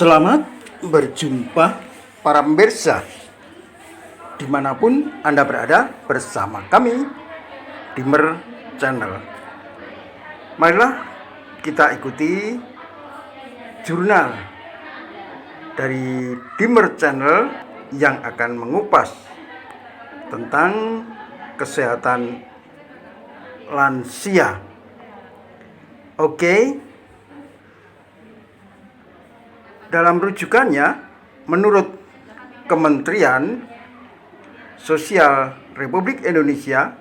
Selamat berjumpa para pemirsa dimanapun Anda berada bersama kami Dimmer Channel. Marilah kita ikuti jurnal dari Dimmer Channel yang akan mengupas tentang kesehatan lansia. Oke. Dalam rujukannya, menurut Kementerian Sosial Republik Indonesia,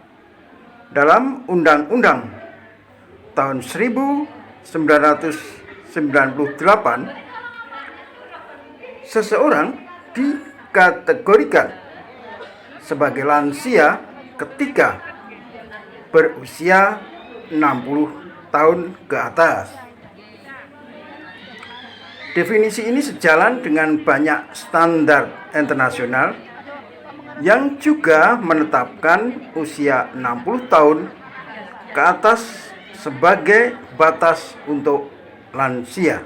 dalam Undang-Undang tahun 1998, seseorang dikategorikan sebagai lansia ketika berusia 60 tahun ke atas. Definisi ini sejalan dengan banyak standar internasional yang juga menetapkan usia 60 tahun ke atas sebagai batas untuk lansia.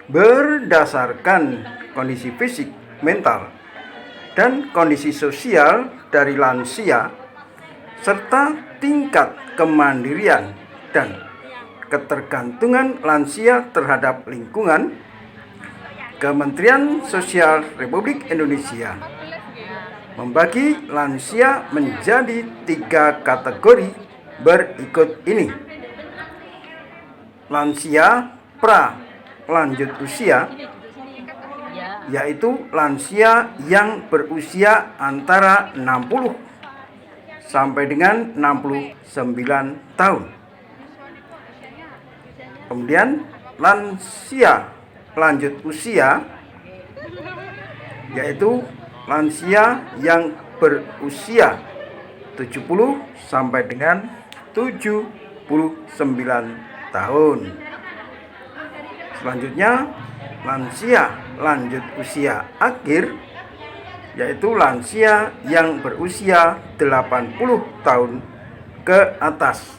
Berdasarkan kondisi fisik, mental, dan kondisi sosial dari lansia, serta tingkat kemandirian dan ketergantungan lansia terhadap lingkungan, Kementerian Sosial Republik Indonesia membagi lansia menjadi 3 kategori berikut ini. Lansia pra lanjut usia, yaitu lansia yang berusia antara 60 sampai dengan 69 tahun. Kemudian lansia lanjut usia, yaitu lansia yang berusia 70 sampai dengan 79 tahun. Selanjutnya lansia lanjut usia akhir, yaitu lansia yang berusia 80 tahun ke atas.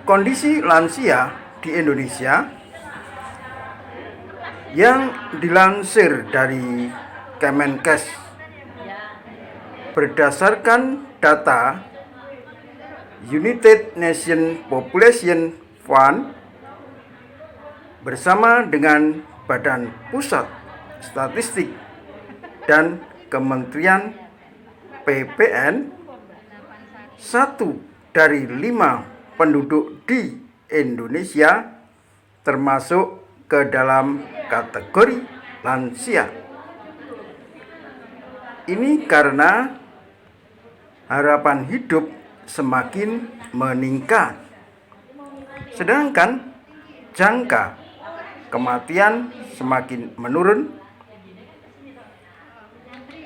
Kondisi lansia di Indonesia yang dilansir dari Kemenkes berdasarkan data United Nations Population Fund bersama dengan Badan Pusat Statistik dan Kementerian PPN, 1 dari 5 penduduk di Indonesia termasuk ke dalam kategori lansia. Ini karena harapan hidup semakin meningkat, sedangkan jangka kematian semakin menurun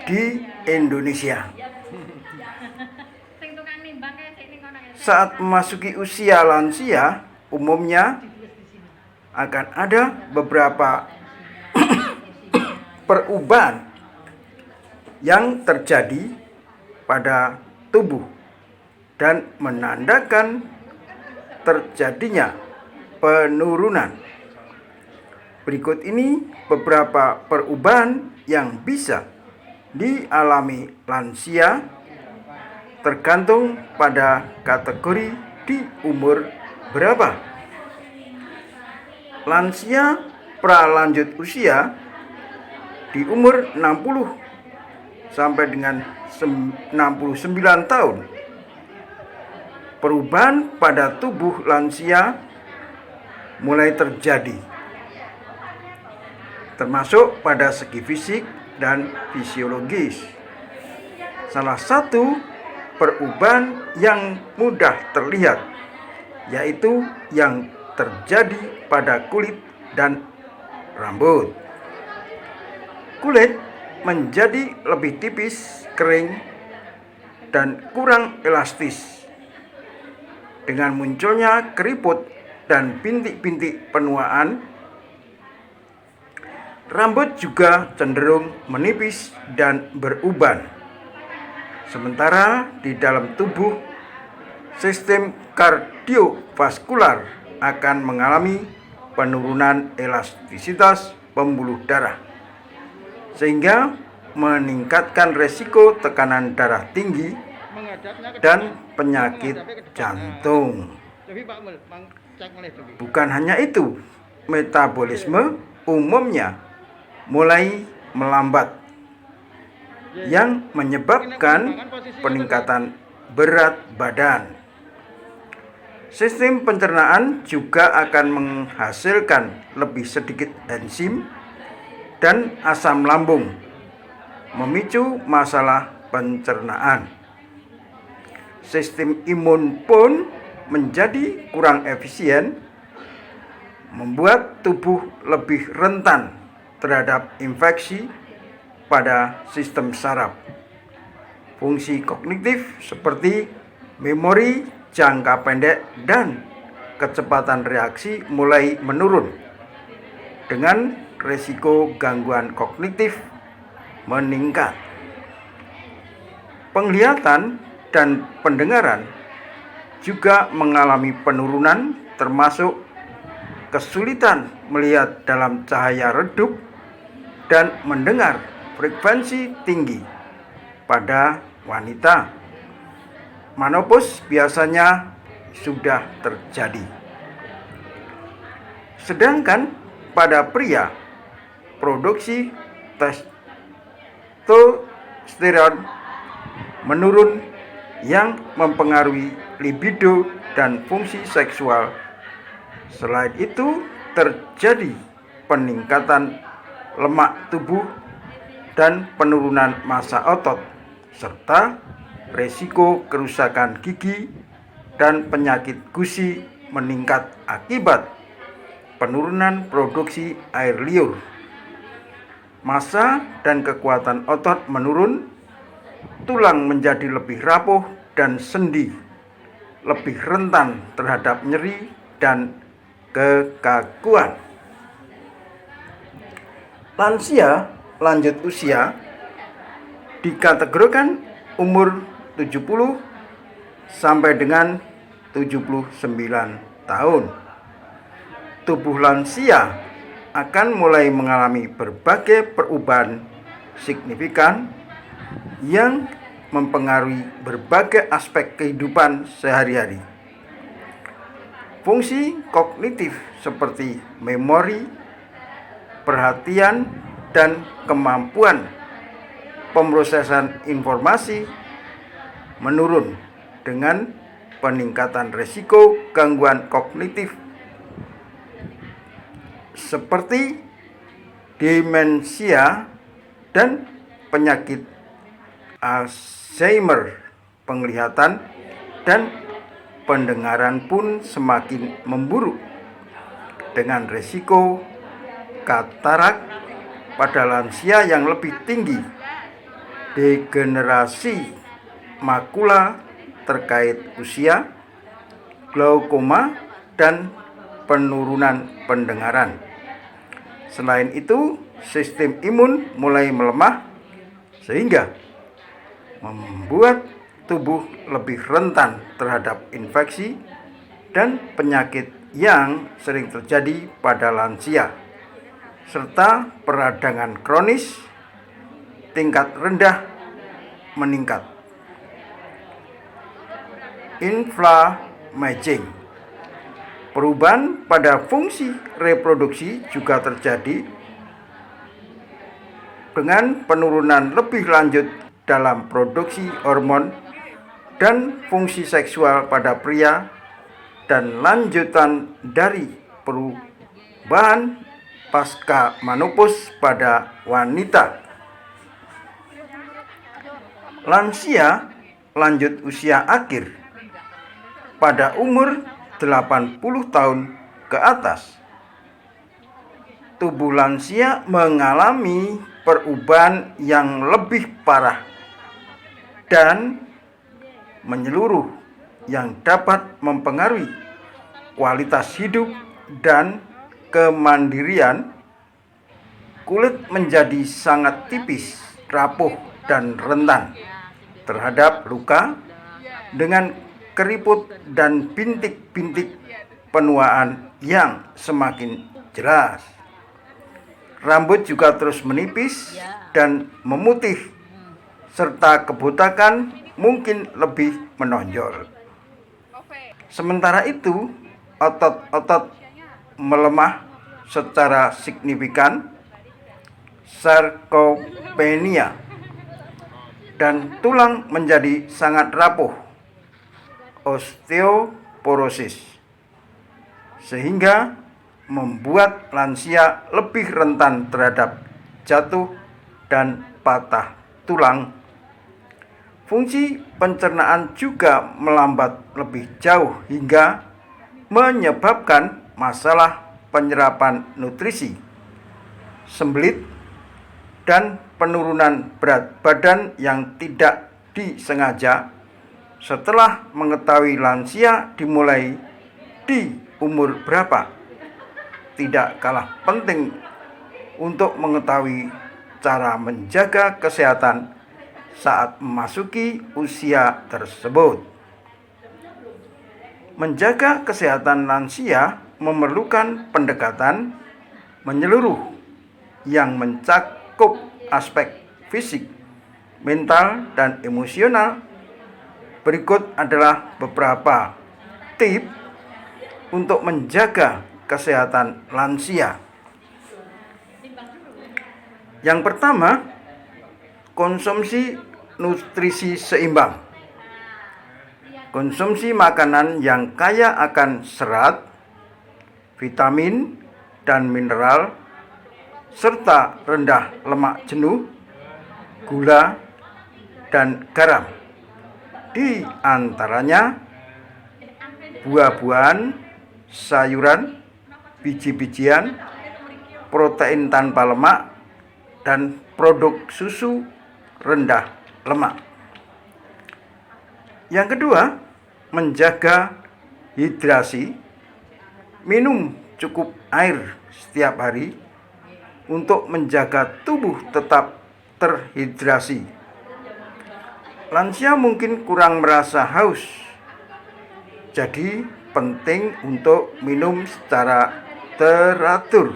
di Indonesia. Saat memasuki usia lansia, umumnya akan ada beberapa perubahan yang terjadi pada tubuh dan menandakan terjadinya penurunan. Berikut ini beberapa perubahan yang bisa dialami lansia tergantung pada kategori di umur berapa. Lansia pra lanjut usia di umur 60 sampai dengan 69 tahun. Perubahan pada tubuh lansia mulai terjadi, termasuk pada segi fisik dan fisiologis. Salah satu perubahan yang mudah terlihat yaitu yang terjadi pada kulit dan rambut. Kulit menjadi lebih tipis, kering, dan kurang elastis. Dengan munculnya keriput dan bintik-bintik penuaan, rambut juga cenderung menipis dan beruban. Sementara di dalam tubuh, sistem kardiovaskular akan mengalami penurunan elastisitas pembuluh darah, sehingga meningkatkan resiko tekanan darah tinggi dan penyakit jantung. Bukan hanya itu, metabolisme umumnya mulai melambat, yang menyebabkan peningkatan berat badan. Sistem pencernaan juga akan menghasilkan lebih sedikit enzim dan asam lambung, memicu masalah pencernaan. Sistem imun pun menjadi kurang efisien, membuat tubuh lebih rentan terhadap infeksi pada sistem saraf. Fungsi kognitif seperti memori jangka pendek dan kecepatan reaksi mulai menurun, dengan risiko gangguan kognitif meningkat. Penglihatan dan pendengaran juga mengalami penurunan, termasuk kesulitan melihat dalam cahaya redup dan mendengar frekuensi tinggi pada wanita. Menopause biasanya sudah terjadi. Sedangkan pada pria, produksi testosteron menurun, yang mempengaruhi libido dan fungsi seksual. Selain itu, terjadi peningkatan lemak tubuh dan penurunan massa otot, serta risiko kerusakan gigi dan penyakit gusi meningkat akibat penurunan produksi air liur. Massa dan kekuatan otot menurun, tulang menjadi lebih rapuh dan sendi lebih rentan terhadap nyeri dan kekakuan. Lansia lanjut usia dikategorikan umur 70 sampai dengan 79 tahun. Tubuh lansia akan mulai mengalami berbagai perubahan signifikan yang mempengaruhi berbagai aspek kehidupan sehari-hari. Fungsi kognitif seperti memori, perhatian, dan kemampuan pemrosesan informasi menurun, dengan peningkatan risiko gangguan kognitif seperti demensia dan penyakit Alzheimer. Penglihatan dan pendengaran pun semakin memburuk, dengan risiko katarak pada lansia yang lebih tinggi, degenerasi makula terkait usia, glaukoma, dan penurunan pendengaran. Selain itu, sistem imun mulai melemah, sehingga membuat tubuh lebih rentan terhadap infeksi dan penyakit yang sering terjadi pada lansia, serta peradangan kronis tingkat rendah meningkat. Inflammaging. Perubahan pada fungsi reproduksi juga terjadi, dengan penurunan lebih lanjut dalam produksi hormon dan fungsi seksual pada pria, dan lanjutan dari perubahan pasca menopause pada wanita. Lansia lanjut usia akhir pada umur 80 tahun ke atas. Tubuh lansia mengalami perubahan yang lebih parah dan menyeluruh, yang dapat mempengaruhi kualitas hidup dan kemandirian. Kulit menjadi sangat tipis, rapuh, dan rentan terhadap luka, dengan keriput dan bintik-bintik penuaan yang semakin jelas. Rambut juga terus menipis dan memutih, serta kebotakan mungkin lebih menonjol. Sementara itu, otot-otot melemah secara signifikan, sarkopenia, dan tulang menjadi sangat rapuh, osteoporosis, sehingga membuat lansia lebih rentan terhadap jatuh dan patah tulang. Fungsi pencernaan juga melambat lebih jauh hingga menyebabkan masalah penyerapan nutrisi, sembelit, dan penurunan berat badan yang tidak disengaja setelah mengetahui lansia dimulai di umur berapa. Tidak kalah penting untuk mengetahui cara menjaga kesehatan saat memasuki usia tersebut. Menjaga kesehatan lansia memerlukan pendekatan menyeluruh yang mencakup aspek fisik, mental, dan emosional. Berikut adalah beberapa tips untuk menjaga kesehatan lansia. Yang pertama, konsumsi nutrisi seimbang. Konsumsi makanan yang kaya akan serat, vitamin, dan mineral, serta rendah lemak jenuh, gula, dan garam. Di antaranya buah-buahan, sayuran, biji-bijian, protein tanpa lemak, dan produk susu rendah lemak. Yang kedua, menjaga hidrasi. Minum cukup air setiap hari untuk menjaga tubuh tetap terhidrasi. Lansia mungkin kurang merasa haus, jadi penting untuk minum secara teratur.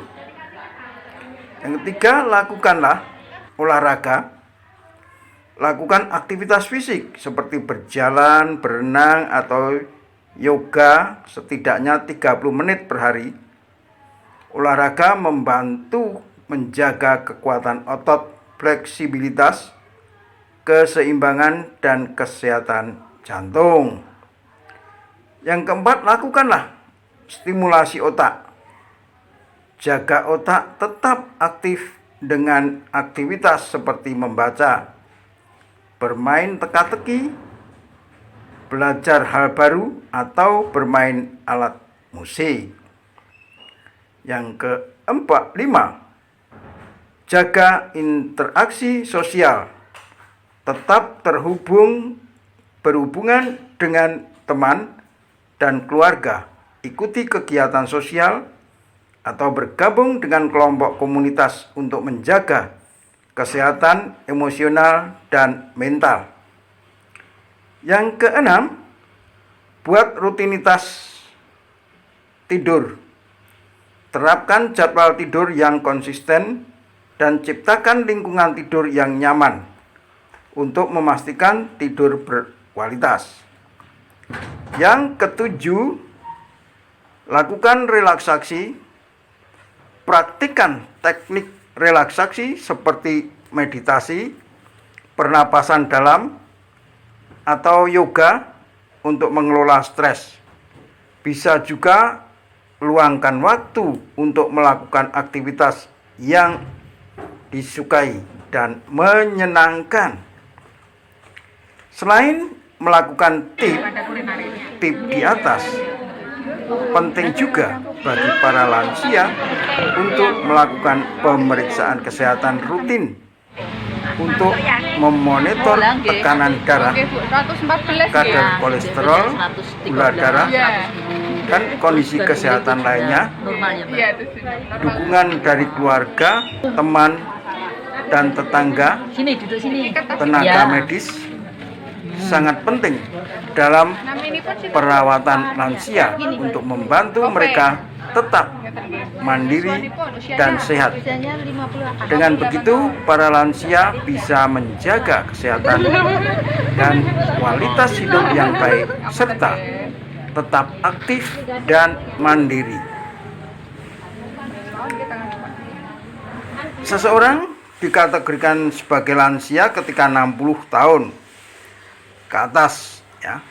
Yang ketiga, lakukanlah olahraga. Lakukan aktivitas fisik seperti berjalan, berenang, atau yoga setidaknya 30 menit per hari. Olahraga membantu menjaga kekuatan otot, fleksibilitas, keseimbangan, dan kesehatan jantung. Yang keempat, lakukanlah stimulasi otak. Jaga otak tetap aktif dengan aktivitas seperti membaca, bermain teka-teki, belajar hal baru, atau bermain alat musik. Yang keempat, 5. Jaga interaksi sosial. Tetap berhubungan dengan teman dan keluarga. Ikuti kegiatan sosial atau bergabung dengan kelompok komunitas untuk menjaga kesehatan emosional dan mental. Yang keenam, buat rutinitas tidur. Terapkan jadwal tidur yang konsisten dan ciptakan lingkungan tidur yang nyaman untuk memastikan tidur berkualitas. Yang ketujuh, lakukan relaksasi. Praktikkan teknik relaksasi seperti meditasi, pernapasan dalam, atau yoga untuk mengelola stres. Bisa juga luangkan waktu untuk melakukan aktivitas yang disukai dan menyenangkan. Selain melakukan tips di atas, penting juga bagi para lansia untuk melakukan pemeriksaan kesehatan rutin untuk memonitor tekanan darah, kadar kolesterol, gula darah, dan kondisi kesehatan lainnya. Dukungan dari keluarga, teman, dan tetangga, tenaga medis sangat penting dalam perawatan lansia untuk membantu mereka tetap mandiri dan sehat. Dengan begitu, para lansia bisa menjaga kesehatan dan kualitas hidup yang baik serta tetap aktif dan mandiri. Seseorang dikategorikan sebagai lansia ketika 60 tahun ke atas, ya.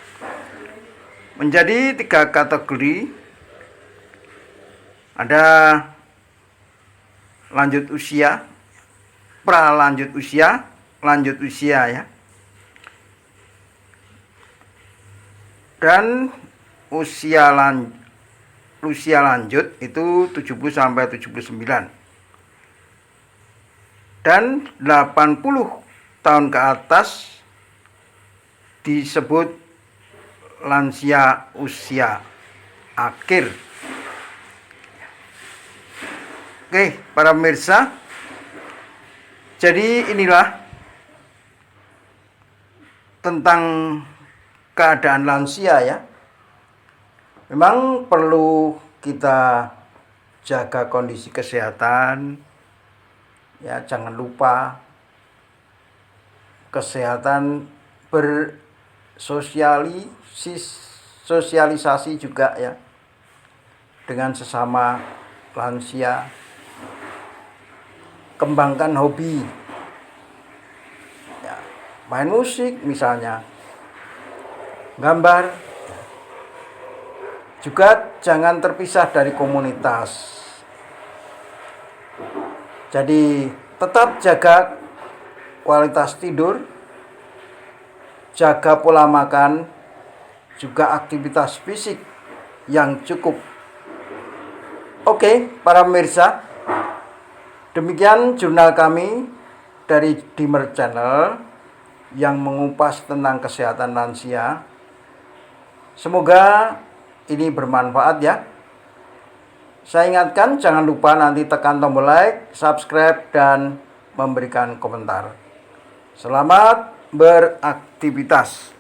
Menjadi 3 kategori. Ada lanjut usia, pra-lanjut usia, lanjut usia, ya. Dan usia lanjut itu 70 sampai 79. Dan 80 tahun ke atas disebut lansia usia akhir. Oke, para pemirsa, jadi inilah tentang keadaan lansia, ya. Memang perlu kita jaga kondisi kesehatan, ya. Jangan lupa kesehatan, bersosialisasi juga, ya, dengan sesama lansia. Kembangkan hobi, ya, main musik misalnya, gambar. Juga jangan terpisah dari komunitas. Jadi tetap jaga kualitas tidur, jaga pola makan, juga aktivitas fisik yang cukup. Oke, para pemirsa, demikian jurnal kami dari Dimmer Channel yang mengupas tentang kesehatan lansia. Semoga ini bermanfaat, ya. Saya ingatkan, jangan lupa nanti tekan tombol like, subscribe, dan memberikan komentar. Selamat beraktivitas.